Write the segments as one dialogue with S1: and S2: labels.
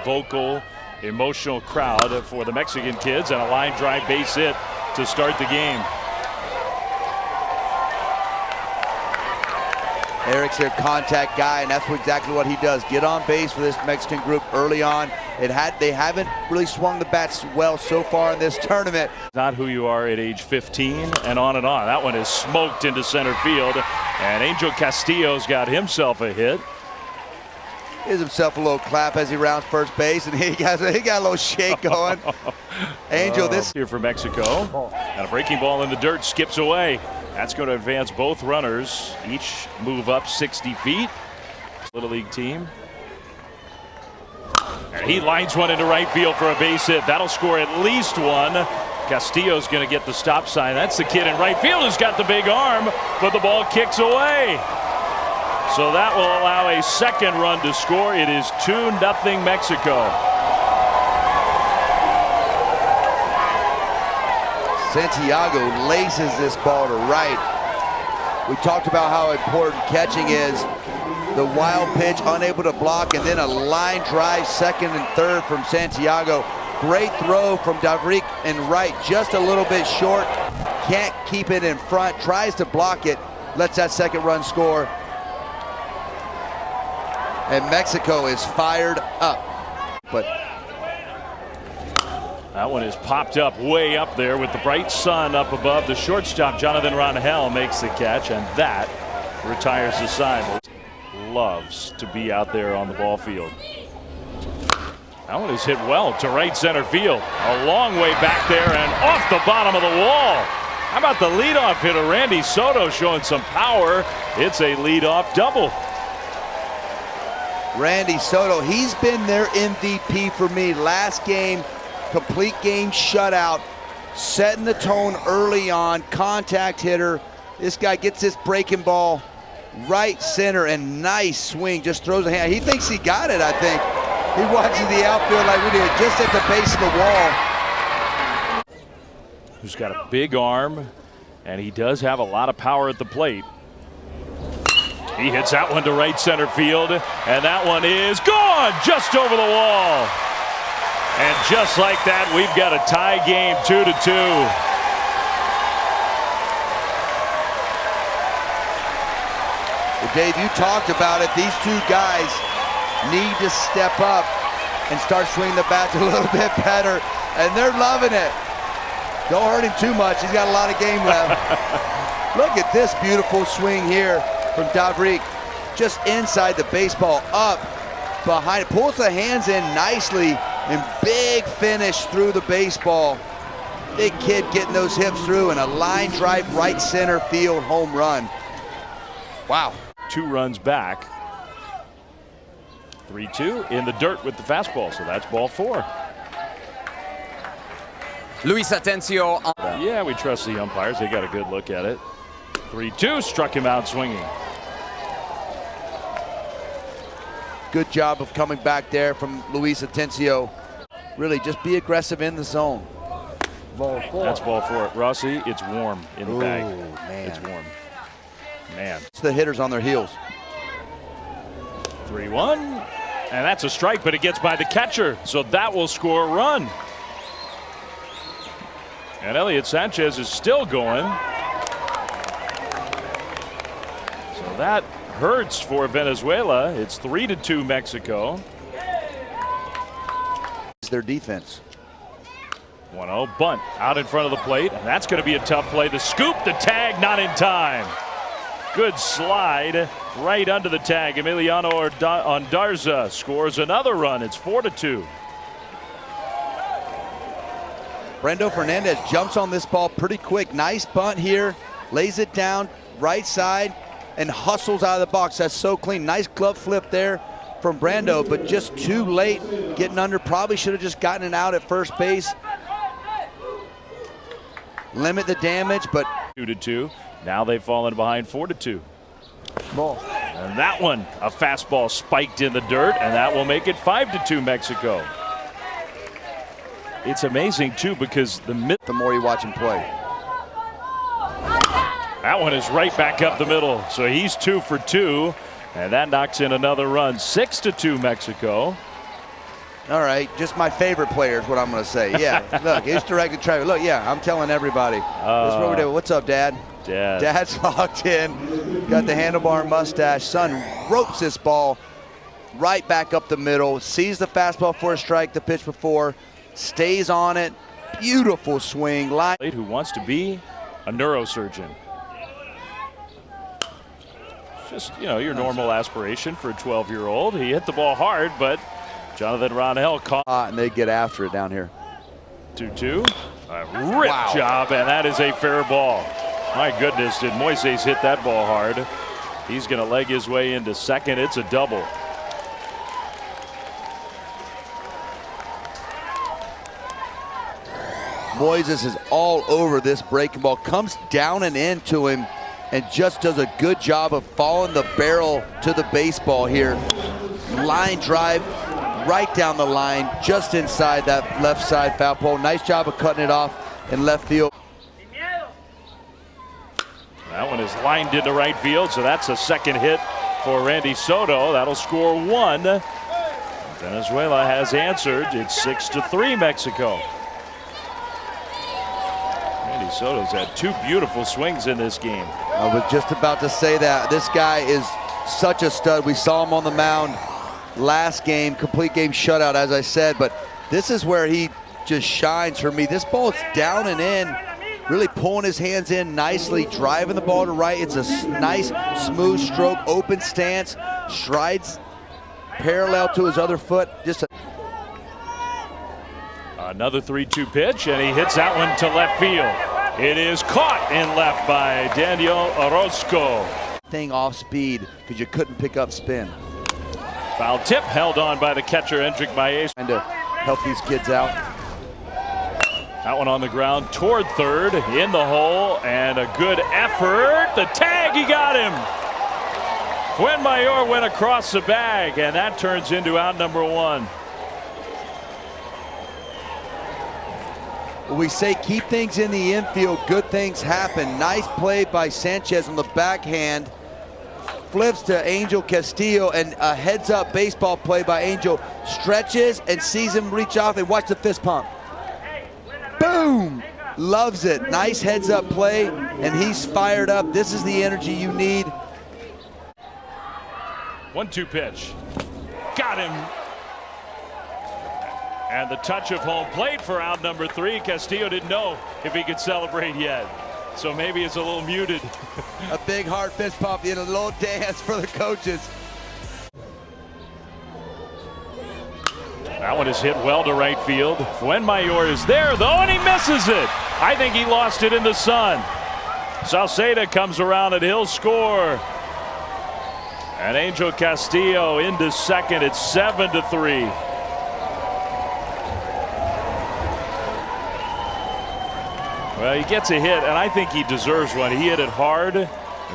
S1: vocal, emotional crowd for the Mexican kids, and a line drive base hit to start the game.
S2: Eric's their contact guy, and that's exactly what he does. Get on base for this Mexican group early on. They haven't really swung the bats well so far in this tournament.
S1: Not who you are at age 15 and on and on. That one is smoked into center field, and Angel Castillo's got himself a hit.
S2: Gives himself a little clap as he rounds first base, and he got a little shake going. Angel, this
S1: here for Mexico, and a breaking ball in the dirt, skips away. That's going to advance both runners. Each move up 60 feet. Little league team. And he lines one into right field for a base hit. That'll score at least one. Castillo's going to get the stop sign. That's the kid in right field who's got the big arm, but the ball kicks away. So that will allow a second run to score. It is 2-0 Mexico.
S2: Santiago laces this ball to right. We talked about how important catching is. The wild pitch, unable to block, and then a line drive second and third from Santiago. Great throw from Davrik in right, just a little bit short. Can't keep it in front, tries to block it, lets that second run score. And Mexico is fired up. But
S1: that one is popped up way up there with the bright sun up above. The shortstop, Jonathan Rangel, makes the catch, and that retires the side. Loves to be out there on the ball field. That one is hit well to right center field. A long way back there and off the bottom of the wall. How about the leadoff hitter, Randy Soto, showing some power? It's a leadoff double.
S2: Randy Soto, he's been their MVP for me. Last game, complete game shutout, setting the tone early on, contact hitter. This guy gets this breaking ball right center, and nice swing, just throws a hand. He thinks he got it, I think. He watches the outfield like we did, just at the base of the wall.
S1: Who's got a big arm, and he does have a lot of power at the plate. He hits that one to right center field, and that one is gone just over the wall. And just like that, we've got a tie game, 2-2.
S2: Dave, you talked about it. These two guys need to step up and start swinging the bats a little bit better, and they're loving it. Don't hurt him too much. He's got a lot of game left. Look at this beautiful swing here from Davrik. Just inside the baseball, up behind it. Pulls the hands in nicely, and big finish through the baseball. Big kid getting those hips through, and a line drive right center field home run. Wow.
S1: 2 runs back. 3-2 in the dirt with the fastball, so that's ball 4.
S3: Luis Atencio.
S1: Yeah, we trust the umpires. They got a good look at it. 3-2, struck him out swinging.
S2: Good job of coming back there from Luis Atencio. Really, just be aggressive in the zone.
S1: Ball 4. That's ball 4. Rossi, it's warm in the bag.
S2: Man.
S1: It's warm. Man.
S2: It's the hitters on their heels.
S1: 3-1, and that's a strike, but it gets by the catcher, so that will score a run. And Elliot Sanchez is still going. So that hurts for Venezuela. It's 3-2 Mexico.
S2: It's their defense.
S1: 1-0 bunt out in front of the plate, and that's going to be a tough play. The scoop, the tag, not in time. Good slide right under the tag. Emiliano Ondarza scores another run. It's 4-2.
S2: Brendo Fernandez jumps on this ball pretty quick. Nice bunt here. Lays it down right side and hustles out of the box. That's so clean. Nice glove flip there from Brando, but just too late getting under. Probably should have just gotten it out at first base. Limit the damage, but
S1: 2-2. Now they've fallen behind 4-2.
S2: Ball.
S1: And that one, a fastball spiked in the dirt, and that will make it 5-2 Mexico. It's amazing too, because the
S2: more you watch him play.
S1: That one is right back up the middle. So he's 2 for 2, and that knocks in another run. 6-2 Mexico.
S2: All right, just my favorite player is what I'm going to say. Yeah, look, it's directed traffic. Look, yeah, I'm telling everybody. This is what we do. What's up, Dad? Dad's locked in. Got the handlebar mustache. Son ropes this ball right back up the middle. Sees the fastball for a strike the pitch before. Stays on it. Beautiful swing.
S1: Who wants to be a neurosurgeon. Just, you know, your normal aspiration for a 12-year-old. He hit the ball hard, but Jonathan Ronell caught.
S2: And they get after it down here.
S1: 2-2. A rip job, and that is a fair ball. My goodness, did Moises hit that ball hard. He's going to leg his way into second. It's a double.
S2: Moises is all over this breaking ball. Comes down and into him and just does a good job of following the barrel to the baseball here. Line drive right down the line, just inside that left side foul pole. Nice job of cutting it off in left field.
S1: That one is lined into right field, so that's a second hit for Randy Soto. That'll score one. Venezuela has answered. It's 6-3 Mexico. Randy Soto's had two beautiful swings in this game.
S2: I was just about to say that. This guy is such a stud. We saw him on the mound last game, complete game shutout, as I said, but this is where he just shines for me. This ball is down and in, really pulling his hands in nicely, driving the ball to right. It's a nice, smooth stroke, open stance, strides parallel to his other foot. Just
S1: another 3-2 pitch, and he hits that one to left field. It is caught in left by Daniel Orozco.
S2: Thing off speed because you couldn't pick up spin.
S1: Foul tip held on by the catcher, Hendrik Maestro.
S2: Trying to help these kids out.
S1: That one on the ground toward third, in the hole, and a good effort. The tag, he got him. Fuenmayor went across the bag, and that turns into out number one.
S2: We say keep things in the infield, good things happen. Nice play by Sanchez on the backhand. Flips to Angel Castillo, and a heads-up baseball play by Angel. Stretches and sees him reach off, and watch the fist pump. Boom! Loves it. Nice heads-up play, and he's fired up. This is the energy you need.
S1: 1-2 pitch. Got him. And the touch of home plate for out number three. Castillo didn't know if he could celebrate yet, so maybe it's a little muted.
S2: A big hard fist pump and a little dance for the coaches.
S1: That one is hit well to right field. Fuenmayor is there though, and he misses it. I think he lost it in the sun. Salceda comes around and he'll score. And Angel Castillo into second. It's 7-3. Well, he gets a hit, and I think he deserves one. He hit it hard.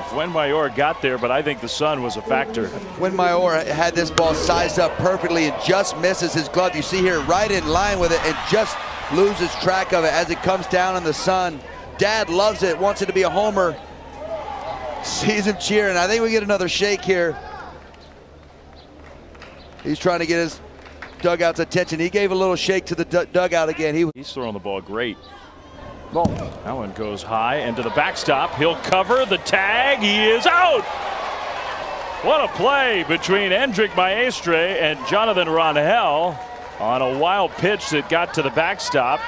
S1: Fuenmayor got there, but I think the sun was a factor.
S2: Fuenmayor had this ball sized up perfectly and just misses his glove. You see here right in line with it and just loses track of it as it comes down in the sun. Dad loves it, wants it to be a homer. Sees him cheering. I think we get another shake here. He's trying to get his dugout's attention. He gave a little shake to the dugout again.
S1: He's throwing the ball great. Ball. That one goes high and to the backstop. He'll cover the tag. He is out. What a play between Hendrik Maestre and Jonathan Ronell on a wild pitch that got to the backstop.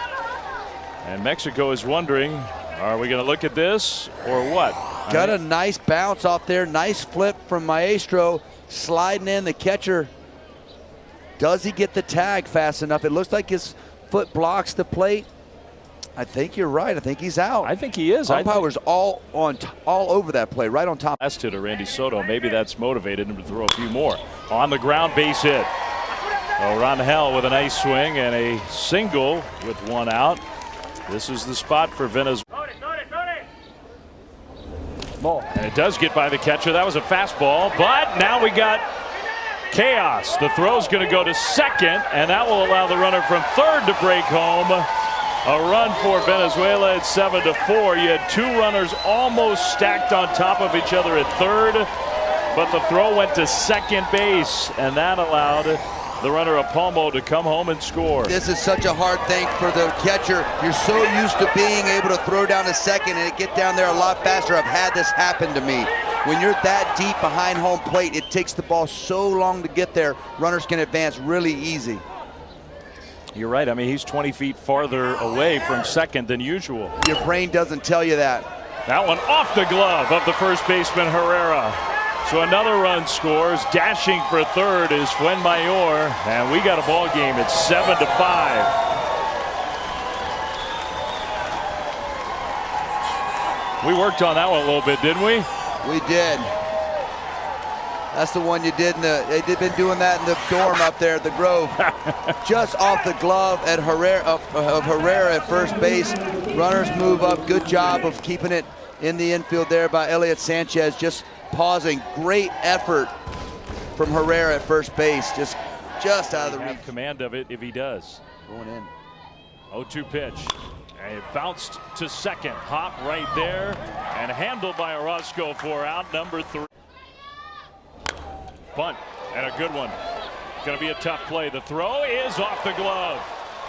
S1: And Mexico is wondering, are we going to look at this or what?
S2: Got a nice bounce off there. Nice flip from Maestro. Sliding in the catcher. Does he get the tag fast enough? It looks like his foot blocks the plate. I think you're right. I think he's out.
S1: I think he is.
S2: Umpire's all over that play, right on top.
S1: Last hitter, Randy Soto. Maybe that's motivated him to throw a few more. On the ground, base hit. Ronell with a nice swing and a single with one out. This is the spot for Venezuela. And it does get by the catcher. That was a fastball, but now we got chaos. The throw's going to go to second, and that will allow the runner from third to break home. A run for Venezuela at 7-4. You had two runners almost stacked on top of each other at third, but the throw went to second base, and that allowed the runner Apalmo to come home and score.
S2: This is such a hard thing for the catcher. You're so used to being able to throw down to second and get down there a lot faster. I've had this happen to me. When you're that deep behind home plate, it takes the ball so long to get there. Runners can advance really easy.
S1: You're right. I mean, he's 20 feet farther away from second than usual.
S2: Your brain doesn't tell you that.
S1: That one off the glove of the first baseman Herrera. So another run scores. Dashing for third is Fuenmayor, and we got a ball game. It's 7-5. We worked on that one a little bit, didn't we?
S2: We did. That's the one you did. They've been doing that in the dorm up there at the Grove. Just off the glove at Herrera at first base. Runners move up. Good job of keeping it in the infield there by Elliot Sanchez. Just pausing. Great effort from Herrera at first base. Just out of the reach.
S1: Have command of it if he does.
S2: Going in.
S1: 0-2 pitch. And it bounced to second. Hop right there and handled by Orozco for out number 3. Bunt and a good one. Going to be a tough play. The throw is off the glove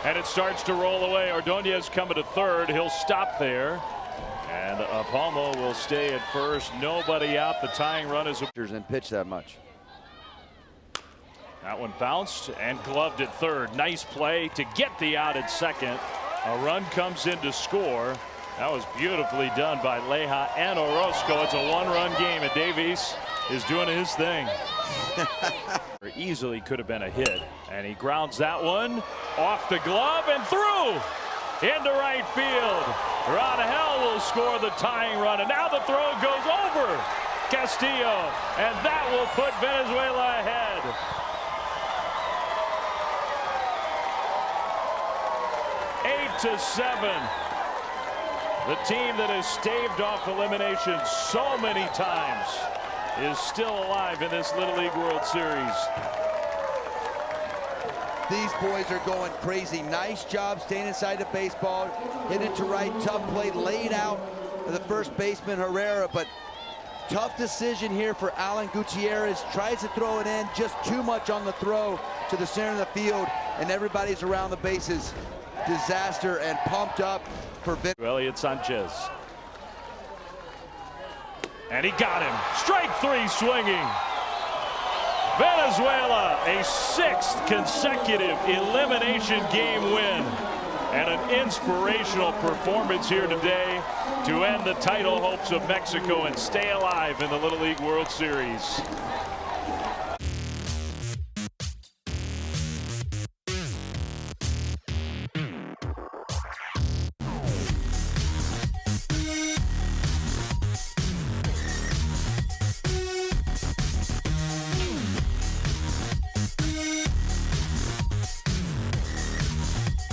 S1: and it starts to roll away. Ordonez coming to third. He'll stop there and Apalmo will stay at first. Nobody out. The tying run is
S2: and pitch that much.
S1: That one bounced and gloved at third. Nice play to get the out at second. A run comes in to score. That was beautifully done by Leja and Orozco. It's a one-run game and Davies is doing his thing. Easily could have been a hit, and he grounds that one off the glove and through into right field. Rangel will score the tying run, and now the throw goes over Castillo, and that will put Venezuela ahead. To 7. The team that has staved off elimination so many times is still alive in this Little League World Series.
S2: These boys are going crazy. Nice job staying inside the baseball. Hit it to right, tough play, laid out the first baseman Herrera, but tough decision here for Alan Gutierrez. Tries to throw it in, just too much on the throw to the center of the field, and everybody's around the bases. Disaster and pumped up for
S1: Elliot Sanchez. And he got him. Strike 3 swinging. Venezuela, a 6th consecutive elimination game win. And an inspirational performance here today to end the title hopes of Mexico and stay alive in the Little League World Series.